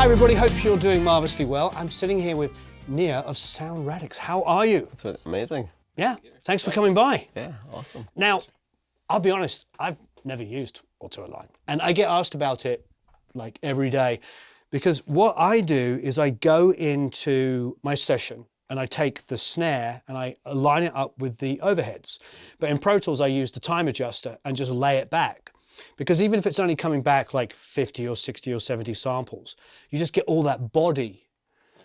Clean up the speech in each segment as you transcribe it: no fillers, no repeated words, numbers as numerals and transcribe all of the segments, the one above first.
everybody, hope you're doing marvellously well. I'm sitting here with Nia of Sound Radix. How are you? It's amazing. Yeah, thanks for coming by. Yeah, awesome. Now, I'll be honest, I've never used Auto-Align, and I get asked about it like every day, because what I do is I go into my session and I take the snare and I align it up with the overheads. But in Pro Tools, I use the time adjuster and just lay it back. Because even if it's only coming back like 50 or 60 or 70 samples, you just get all that body,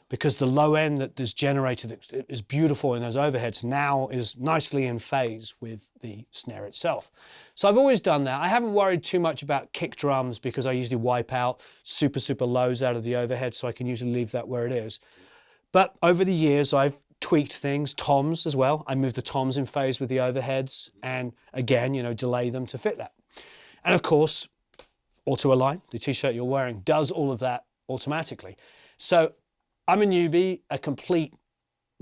because the low end that is generated is beautiful in those overheads now is nicely in phase with the snare itself. So I've always done that. I haven't worried too much about kick drums because I usually wipe out super lows out of the overhead, so I can usually leave that where it is. But over the years, I've tweaked things, toms as well. I moved the toms in phase with the overheads and again, you know, delay them to fit that. And of course, Auto-Align, the t-shirt you're wearing, does all of that automatically. So I'm a newbie, a complete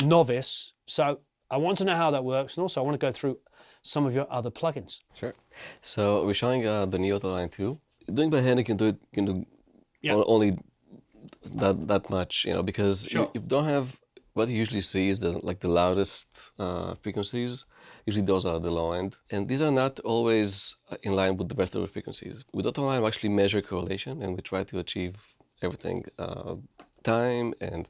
novice, so I want to know how that works, and also I want to go through some of your other plugins. Sure. So we're showing the new Auto-Align 2. Doing by hand, you can do only that much, you know, because you don't have, what you usually see is the loudest frequencies. Usually those are the low end, and these are not always in line with the rest of the frequencies. With Auto-Align, we actually measure correlation, and we try to achieve everything, time and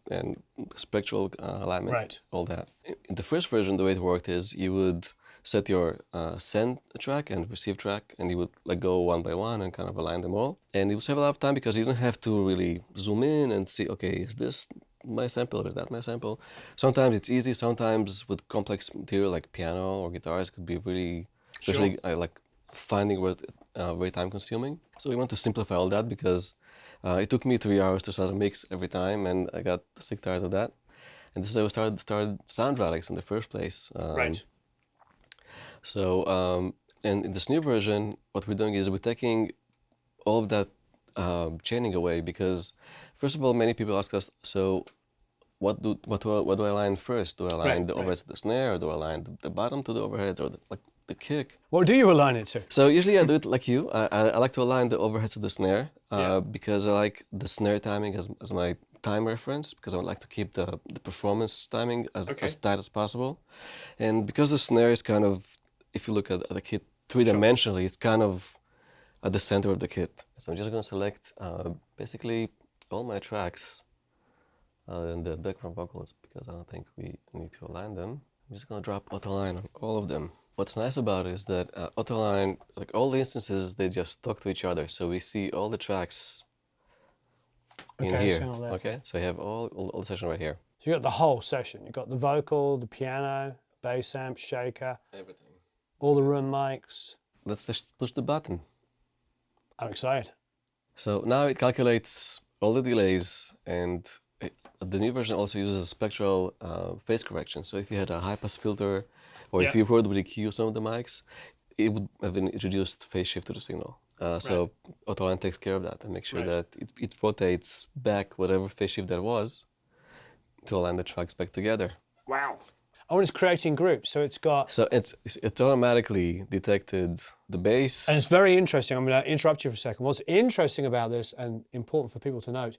spectral alignment, right, all that. In the first version, the way it worked is you would set your send track and receive track, and you would like go one by one and kind of align them all. And it would save a lot of time because you don't have to really zoom in and see, okay, is this my sample or is that my sample? Sometimes it's easy, sometimes with complex material like piano or guitars, it could be really, especially like finding where very time consuming. So we want to simplify all that because it took me 3 hours to start a mix every time, and I got sick tired of that. And this is how we started Sound Radix in the first place. Right. So, and in this new version, what we're doing is we're taking all of that chaining away, because first of all, many people ask us, so what do I align first? Do I align the overhead to the snare, or do I align the bottom to the overhead, or the kick? What do you align it to? So usually I do it like you. I like to align the overhead to the snare because I like the snare timing as my time reference, because I would like to keep the performance timing as tight as possible. And because the snare is kind of, if you look at the kit three-dimensionally, it's kind of at the center of the kit. So I'm just going to select basically all my tracks and the background vocals, because I don't think we need to align them. I'm just going to drop Auto-Align on all of them. What's nice about it is that Auto-Align, like all the instances, they just talk to each other. So we see all the tracks in here. Okay, so you have all the session right here. So you got the whole session. You got the vocal, the piano, bass amp, shaker, everything, all the room mics. Let's just push the button. I'm excited. So now it calculates all the delays, and the new version also uses a spectral phase correction. So if you had a high-pass filter, or if you were with EQ some of the mics, it would have been introduced phase shift to the signal. So Auto-Align takes care of that and makes sure that it rotates back whatever phase shift that was to align the tracks back together. Wow. Oh, and it's creating groups, so it's got... So it's automatically detected the bass. And it's very interesting. I'm going to interrupt you for a second. What's interesting about this, and important for people to note,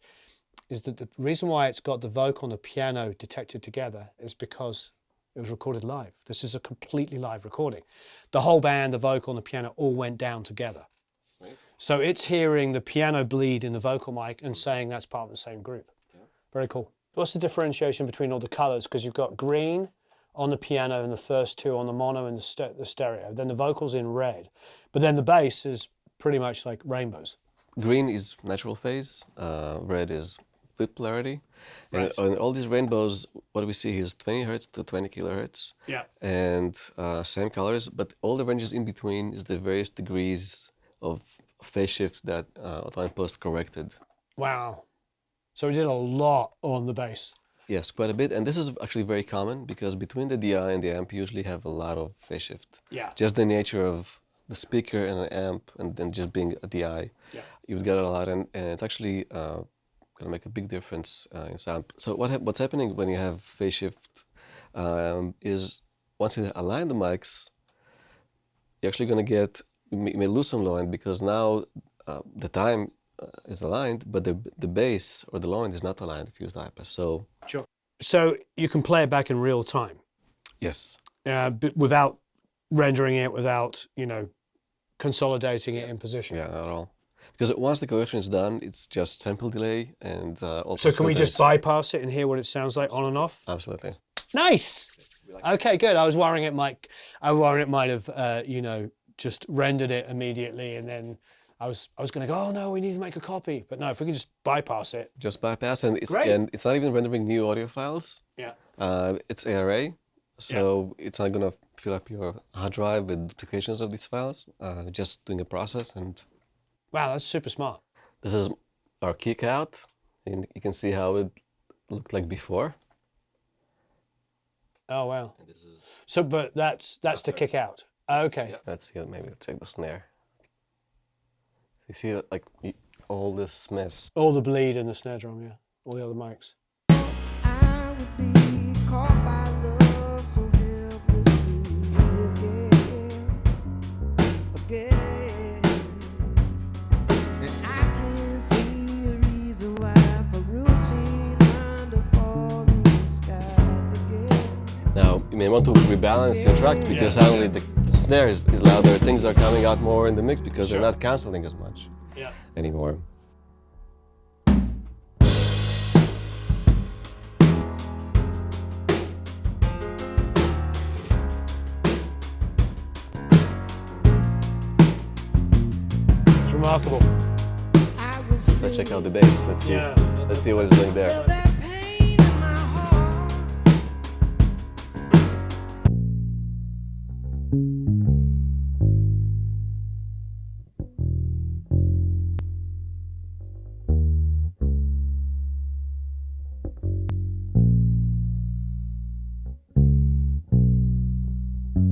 is that the reason why it's got the vocal and the piano detected together is because it was recorded live. This is a completely live recording. The whole band, the vocal and the piano all went down together. Sweet. So it's hearing the piano bleed in the vocal mic and saying that's part of the same group. Yeah. Very cool. What's the differentiation between all the colors? Because you've got green on the piano and the first two on the mono and the stereo. Then the vocals in red. But then the bass is pretty much like rainbows. Green is natural phase. Red is flip polarity. And on all these rainbows, what we see is 20 hertz to 20 kilohertz. Yeah. And same colors, but all the ranges in between is the various degrees of phase shift that Auto-Align post corrected. Wow. So we did a lot on the bass. Yes, quite a bit. And this is actually very common because between the DI and the amp, you usually have a lot of phase shift. Yeah. Just the nature of the speaker and an amp and then just being a DI, you would get a lot. And it's actually going to make a big difference in sound. So what's happening when you have phase shift is once you align the mics, you're actually going to get, you may lose some low end because now the time is aligned, but the bass or the low end is not aligned if you use the high pass. So Sure. So you can play it back in real time, yes, without rendering it, without, you know, consolidating it in position. yeah, not at all. Because once the correction is done, it's just sample delay and also. So can we just bypass it and hear what it sounds like on and off? Absolutely. Nice. Okay, good. I was worrying it might have, you know, just rendered it immediately, and then I was going to go, oh no, we need to make a copy. But no, if we can just bypass it. Just bypass, and Great. it's not even rendering new audio files. Yeah. It's ARA, so it's not gonna fill up your hard drive with duplications of these files. Just doing a process, and Wow, that's super smart. this is our kick out, and you can see how it looked like before. Oh wow. And this is So, but that's the kick out. Okay. Let's see. Maybe check the snare. You see that, like all this mess. All the bleed in the snare drum, yeah. All the other mics. I would be caught by love so helplessly again. And I can't see a reason why for routine under falling skies again. Now you may want to rebalance your track because suddenly the snare is louder. Things are coming out more in the mix because they're not canceling as much anymore. It's remarkable. I was Let's check out the bass. Let's see. Yeah. Let's see what it's doing there. that pain in my heart.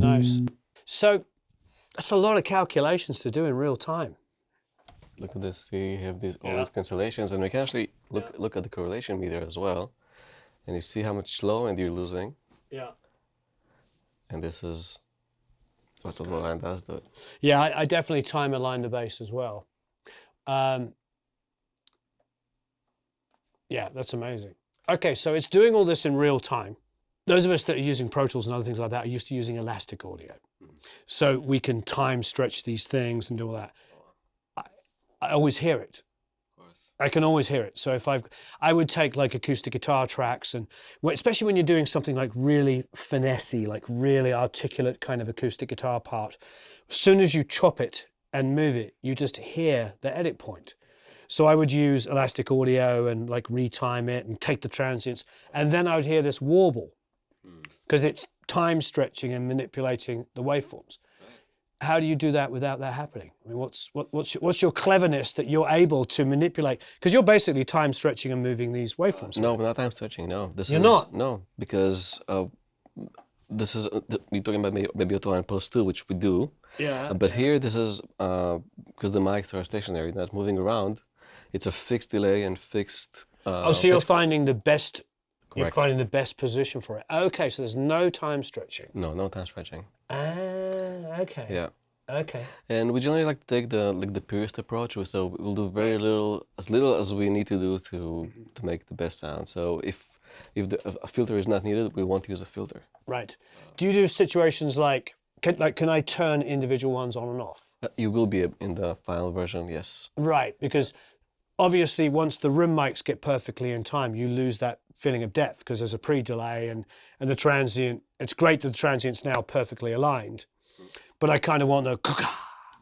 Nice. So that's a lot of calculations to do in real time. Look at this. See, you have all these cancellations, and we can actually look at the correlation meter as well, and you see how much low end you're losing. Yeah. And this is what the low end does. Yeah, I definitely time align the bass as well. Yeah, that's amazing. Okay, so it's doing all this in real time. Those of us that are using Pro Tools and other things like that are used to using elastic audio. So we can time stretch these things and do all that. I always hear it. I can always hear it. So if I would take like acoustic guitar tracks, and especially when you're doing something like really finessey, like really articulate kind of acoustic guitar part, as soon as you chop it and move it, you just hear the edit point. So I would use elastic audio and like retime it and take the transients, and then I would hear this warble because it's time stretching and manipulating the waveforms. How do you do that without that happening? I mean, what's your cleverness that you're able to manipulate? Because you're basically time stretching and moving these waveforms. No, we're not time stretching. No, You're not? No, because this is we're talking about maybe auto-line post too, which we do. Yeah. But here, this is because the mics are stationary, not moving around. It's a fixed delay and fixed. So you're finding the best. You're Correct. finding the best position for it. Okay, so there's no time stretching. No time stretching. Okay. Yeah. Okay. And we generally like to take the purist approach, so we'll do very little as we need to do to make the best sound. So if a filter is not needed, we won't use a filter. Right. Do you do situations like can I turn individual ones on and off? You will be in the final version, yes. Right, because obviously once the room mics get perfectly in time, you lose that feeling of depth because there's a pre-delay and the transient. It's great that the transient's now perfectly aligned, but I kind of want the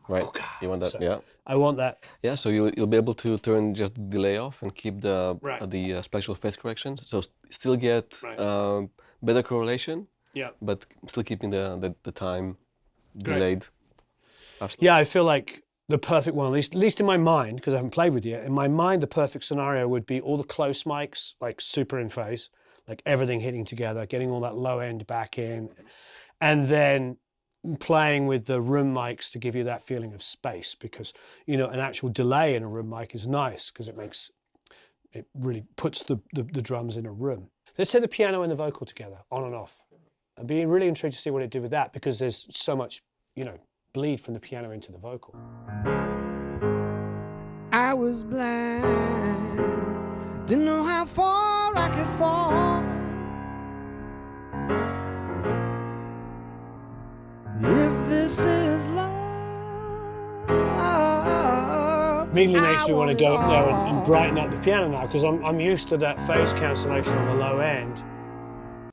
Right. You want that? So yeah. I want that. Yeah. So you'll be able to turn just the delay off and keep the spatial phase correction. So still get better correlation. Yeah. But still keeping the time delayed. Absolutely. Yeah, I feel like the perfect one, at least in my mind, because I haven't played with it yet, in my mind, the perfect scenario would be all the close mics, like super in phase, like everything hitting together, getting all that low end back in, and then playing with the room mics to give you that feeling of space, because, you know, an actual delay in a room mic is nice because it really puts the drums in a room. Let's say the piano and the vocal together, on and off. I'd be really intrigued to see what it did with that, because there's so much, you know, bleed from the piano into the vocal. I was blind, didn't know how far I could fall. If this is love, Immediately makes I me want to want go it up there all. and brighten up the piano now, because I'm used to that phase cancellation on the low end.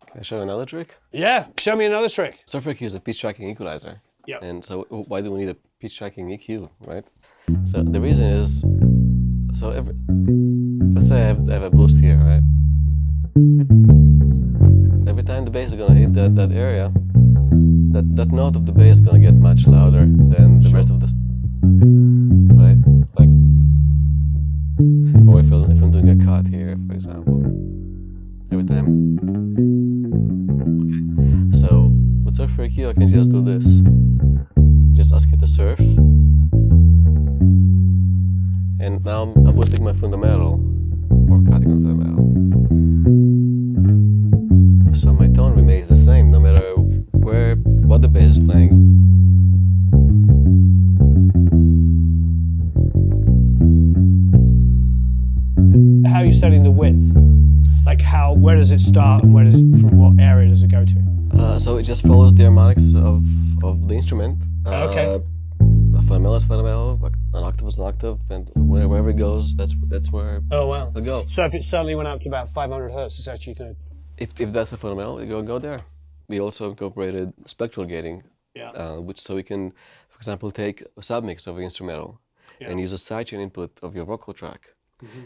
Can I show you another trick? Yeah, show me another trick. Surf EQ is a pitch tracking equalizer. Yeah. And so why do we need a pitch tracking EQ, right? So the reason is, let's say I have a boost here, right? Every time the bass is gonna hit that area, that note of the bass is gonna get much louder than the rest of the, right? Like, or if I'm doing a cut here, for example, every time. Okay. So with Surf EQ, I can just do this. Just ask it to surf. And now I'm boosting my fundamental, or cutting my fundamental. So my tone remains the same, no matter what the bass is playing. How are you setting the width? Like where does it start and from what area does it go to? So it just follows the harmonics of the instrument. Okay. A fundamental is fundamental, an octave is an octave, and wherever it goes, that's where Oh wow. it'll go. So if it suddenly went up to about 500 hertz, it's actually going to... If that's the fundamental, it'll go there. We also incorporated spectral gating, which so we can, for example, take a submix of an instrumental and use a sidechain input of your vocal track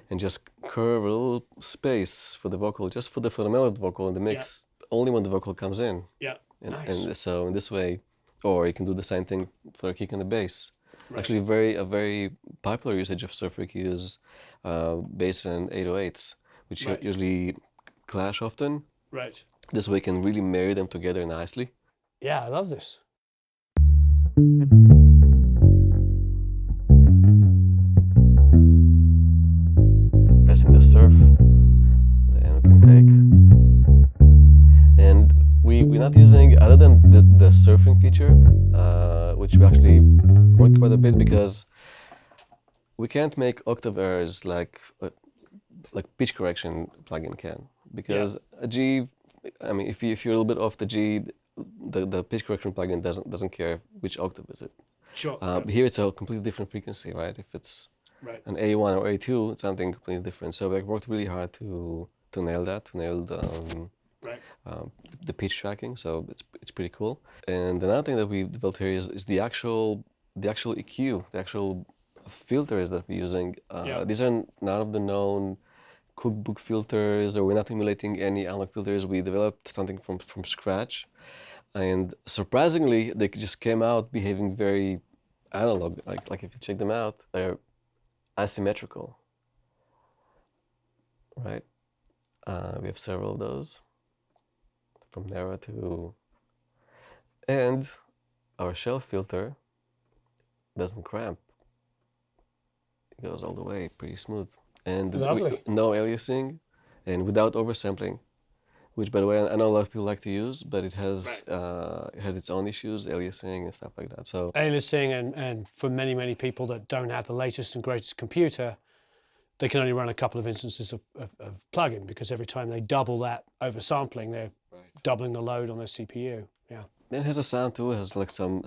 and just curve a little space for the vocal, just for the fundamental vocal in the mix, only when the vocal comes in. Yeah, nice. And so in this way, or you can do the same thing for a kick and a bass. Right. Actually, a very popular usage of Surf EQ is bass and 808s, which usually clash often. Right. This way you can really marry them together nicely. Yeah, I love this. Pressing the surf, then we can take. And we're not using, other than the surfing feature, which we actually worked quite a bit, because we can't make octave errors like pitch correction plugin can. Because a G, I mean, if you're a little bit off the G, the pitch correction plugin doesn't care which octave is it. Sure. Here it's a completely different frequency, right? If it's an A1 or A2, it's something completely different. So we worked really hard to nail that, to nail the pitch tracking. So it's pretty cool. And another thing that we developed here is the actual EQ, the actual filters that we're using. These are none of the known cookbook filters, or we're not emulating any analog filters. We developed something from scratch, and surprisingly, they just came out behaving very analog. Like if you check them out, they're asymmetrical, right? We have several of those, from narrow to, and our shelf filter doesn't cramp. It goes all the way, pretty smooth. And no aliasing, and without oversampling, which, by the way, I know a lot of people like to use, but it has its own issues, aliasing and stuff like that. So aliasing, and for many people that don't have the latest and greatest computer, they can only run a couple of instances of plugin, because every time they double that oversampling, they're doubling the load on their CPU. Yeah. It has a sound too. It has like some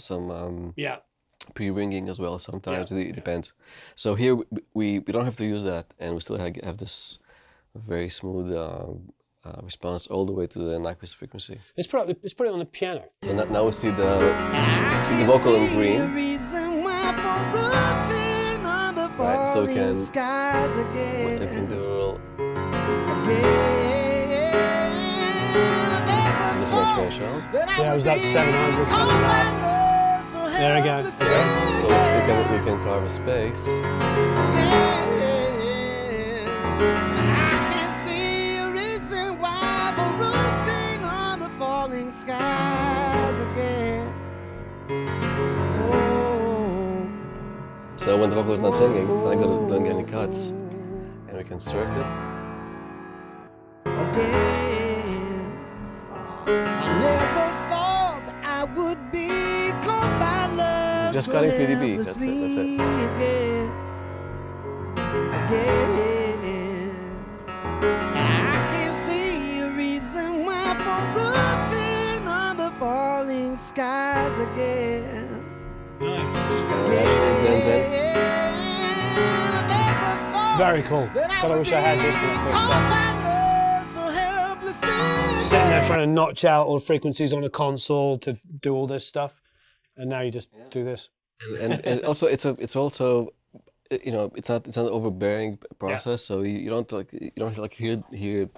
pre-ringing as well. Sometimes it depends. So here we don't have to use that, and we still have this very smooth response all the way to the Nyquist frequency. Let's put it on the piano. So now we see the vocal in green. Right, so we can do this much more shallow. Yeah, it was that 700 coming up. There we go. Yeah. So we can carve a space. So when the vocal is not singing, it's not doing any cuts, and we can surf it. Again, I never thought I would be caught by love. Just cutting 3 dB. That's it. Again. again. I can't see a reason why for rooting under falling skies again. Just go. Blends in. Very cool. God, I wish I had this when I first started. Sitting there trying to notch out all the frequencies on a console to do all this stuff, and now you just do this. And also it's also you know it's not an overbearing process, so you don't hear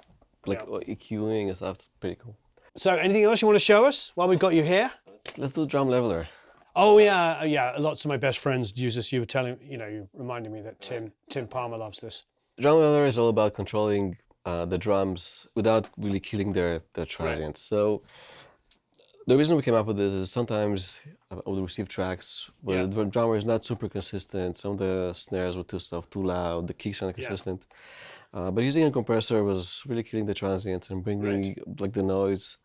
like EQing and stuff. It's pretty cool. So, anything else you want to show us while we've got you here? Let's do drum leveler. Oh yeah. Lots of my best friends use this. You were telling, you reminded me that Tim Palmer loves this. Drum leveler is all about controlling the drums without really killing their transients. So the reason we came up with this is sometimes I would receive tracks where the drummer is not super consistent. Some of the snares were too loud. The kicks are not consistent. But using a compressor was really killing the transients and bringing like the noise.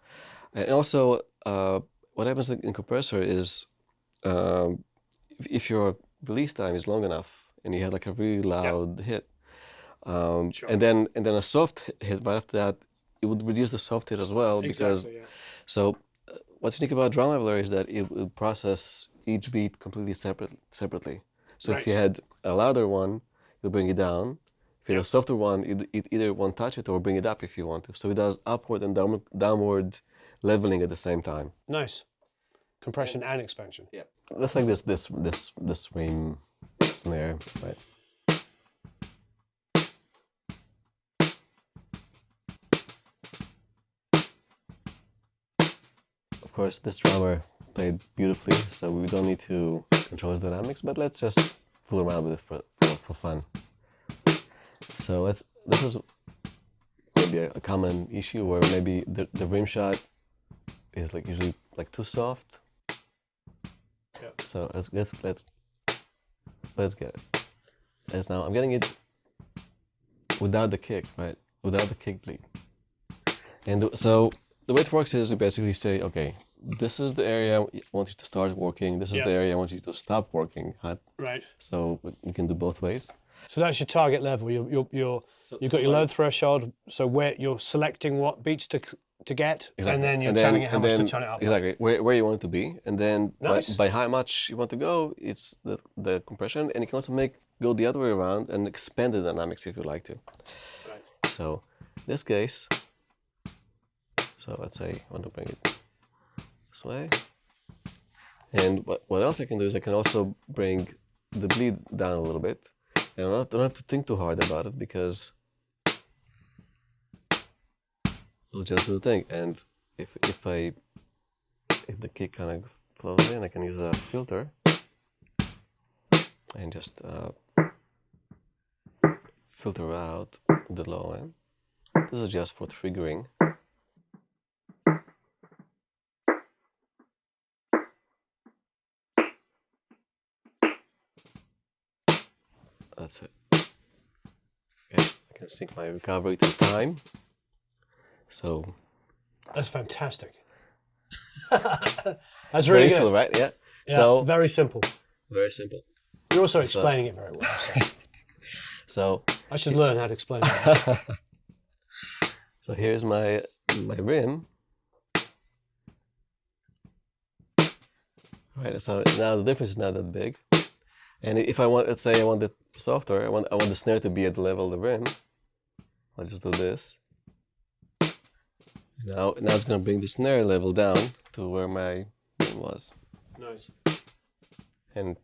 And also, what happens in compressor is if your release time is long enough and you had like a really loud hit, and then a soft hit right after that, it would reduce the soft hit as well because. So what's unique about drum leveler is that it will process each beat completely separately. So if you had a louder one, it'll bring it down. If you had a softer one, it either won't touch it or bring it up if you want to. So it does upward and downward leveling at the same time. Nice. Compression and expansion. Yeah. That's like this ring snare, right? Of course, this drummer played beautifully, so we don't need to control his dynamics, but let's just fool around with it for fun. So this is maybe a common issue where maybe the rim shot is like usually like too soft. Yeah. So let's get it. As now I'm getting it without the kick, right? Without the kick bleed. And so the way it works is you basically say, okay, this is the area I want you to start working. This is the area I want you to stop working at. Right. So you can do both ways. So that's your target level. You've got your load threshold. So where you're selecting what beats to get, and then you're telling it how much to turn it up. Exactly, where you want it to be, and then by how much you want to go, it's the compression, and you can also go the other way around and expand the dynamics if you like to. Right. So in this case, so let's say I want to bring it this way, and what else I can do is I can also bring the bleed down a little bit, and I don't have to think too hard about it because it'll just do the thing. And if the kick kind of flows in, I can use a filter and just filter out the low end. This is just for triggering. That's it. Okay, I can sync my recovery to time. So that's fantastic. That's really good, cool, right? Yeah. So very simple. Very simple. You're also explaining it very well. So I should learn how to explain it. So here's my rim. Right. So now the difference is not that big. And if I want, let's say I want it softer, I want the snare to be at the level of the rim. I'll just do this. Now it's going to bring the snare level down to where my rim was. Nice. And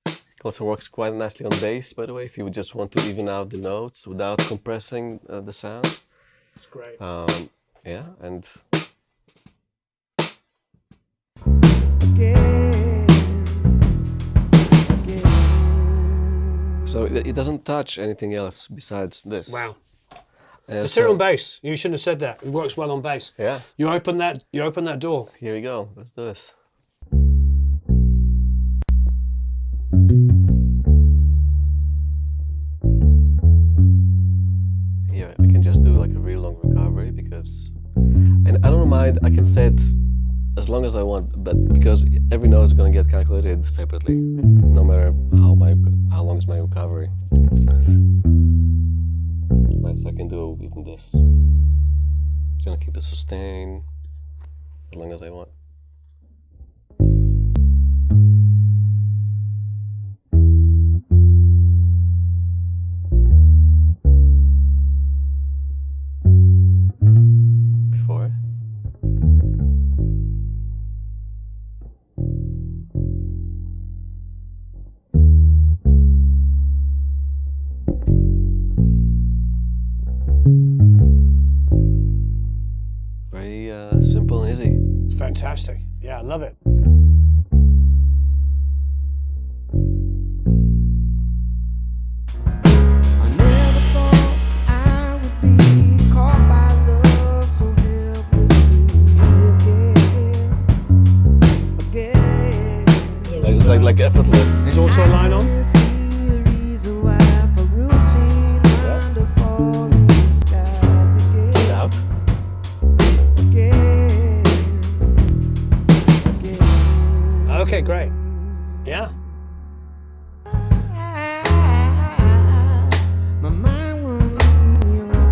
it also works quite nicely on bass, by the way, if you just want to even out the notes without compressing the sound. That's great. Yeah, and so it doesn't touch anything else besides this. Wow. It's here on bass. You shouldn't have said that. It works well on bass. Yeah. You open that door. Here we go. Let's do this. Here I can just do like a really long recovery because, and I don't mind. I can set as long as I want, but because every note is going to get calculated separately, no matter how long is my recovery. can do even this. Just gonna keep the sustain as long as I want. Before. Very simple and easy. Fantastic. Yeah, I love it. I never thought I would be caught by love so helplessly again. It's like effortless. Is auto align on? I see a reason why for routine under falling skies again. Out. Okay, great. Yeah. My mind won't leave me alone.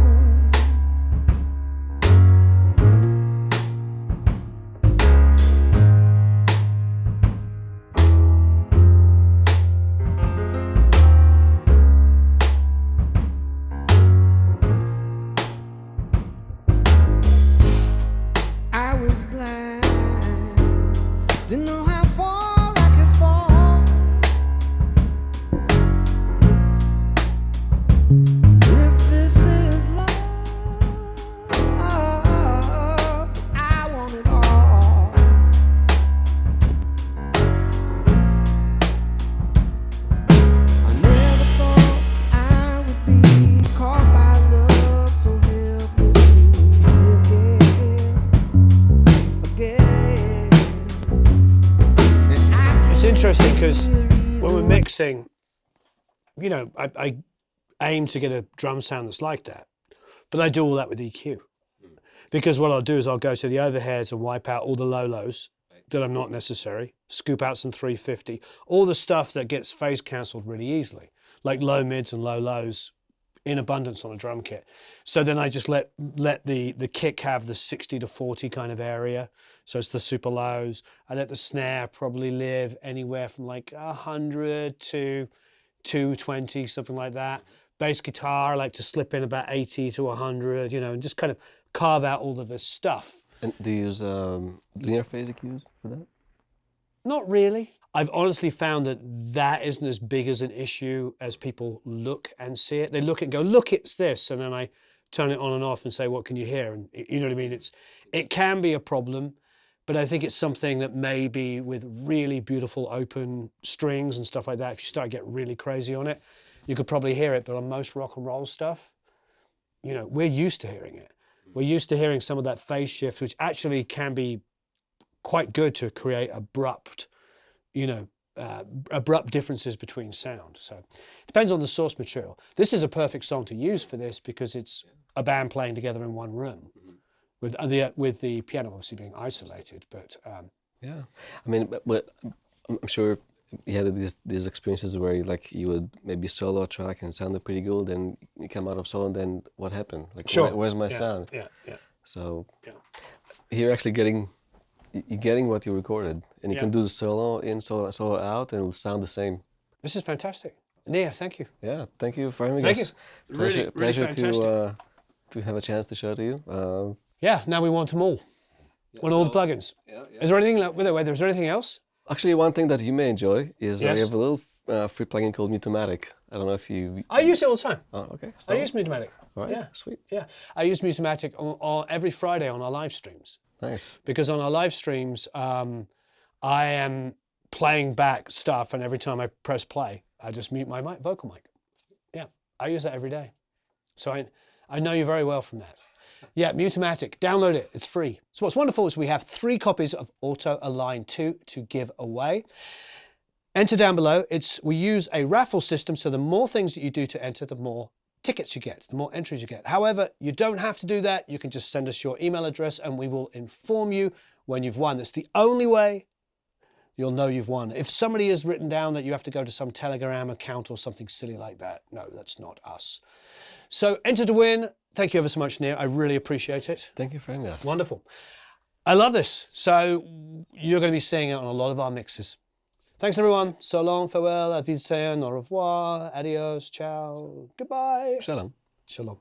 I was blind, didn't know how far I could fall. If this is love, I want it all. I never thought I would be caught by love so helplessly again. It's interesting because when we're mixing, you know, I aim to get a drum sound that's like that, but I do all that with EQ. Because what I'll do is I'll go to the overheads and wipe out all the low-lows that are not necessary, scoop out some 350, all the stuff that gets phase cancelled really easily, like low mids and low lows in abundance on a drum kit. So then I just let the kick have the 60 to 40 kind of area. So it's the super lows. I let the snare probably live anywhere from like 100 to 220, something like that. Bass guitar, I like to slip in about 80 to 100, you know, and just kind of carve out all of this stuff. And do you use linear phase EQs for that? Not really. I've honestly found that that isn't as big as an issue as people look and see it. They look and go, look, it's this. And then I turn it on and off and say, what can you hear? And you know what I mean? It can be a problem, but I think it's something that maybe with really beautiful open strings and stuff like that, if you start to get really crazy on it, you could probably hear it. But on most rock and roll stuff, you know, we're used to hearing it. We're used to hearing some of that phase shift, which actually can be quite good to create abrupt, you know, abrupt differences between sound. So it depends on the source material. This is a perfect song to use for this because it's a band playing together in one room, with the piano obviously being isolated. But yeah, I mean, but I'm sure you had these experiences where you would maybe solo a track and it sounded pretty good, then you come out of solo and then what happened? Like, sure. Where's my sound? Yeah. So you're actually getting what you recorded, and you can do the solo in, solo out, and it'll sound the same. This is fantastic. Nia, thank you. Yeah, thank you for having Thank us. you. Pleasure Really to have a chance to show to you. Yeah, now we want them all. Want all the plugins. Yeah. Is there anything, wait, is there anything else? Actually, one thing that you may enjoy is we Yes. have a little free plugin called Muteomatic. I don't know if you... I use it all the time. Oh, okay. I use Muteomatic. All right, Yeah. sweet. Yeah, I use Muteomatic on every Friday on our live streams. Nice. Because on our live streams, I am playing back stuff, and every time I press play, I just mute my vocal mic. Yeah, I use that every day. So I know you very well from that. Yeah, Muteomatic, download it, it's free. So what's wonderful is we have 3 copies of Auto Align 2 to give away. Enter down below. We use a raffle system, so the more things that you do to enter, the more tickets you get, the more entries you get. However, you don't have to do that. You can just send us your email address and we will inform you when you've won. It's the only way you'll know you've won. If somebody has written down that you have to go to some Telegram account or something silly like that, no, that's not us. So enter to win. Thank you ever so much, Nir. I really appreciate it. Thank you for having us. Wonderful. I love this. So you're going to be seeing it on a lot of our mixes. Thanks, everyone. So long, farewell, auf Wiedersehen, au revoir, adios, ciao, goodbye. Shalom. Shalom.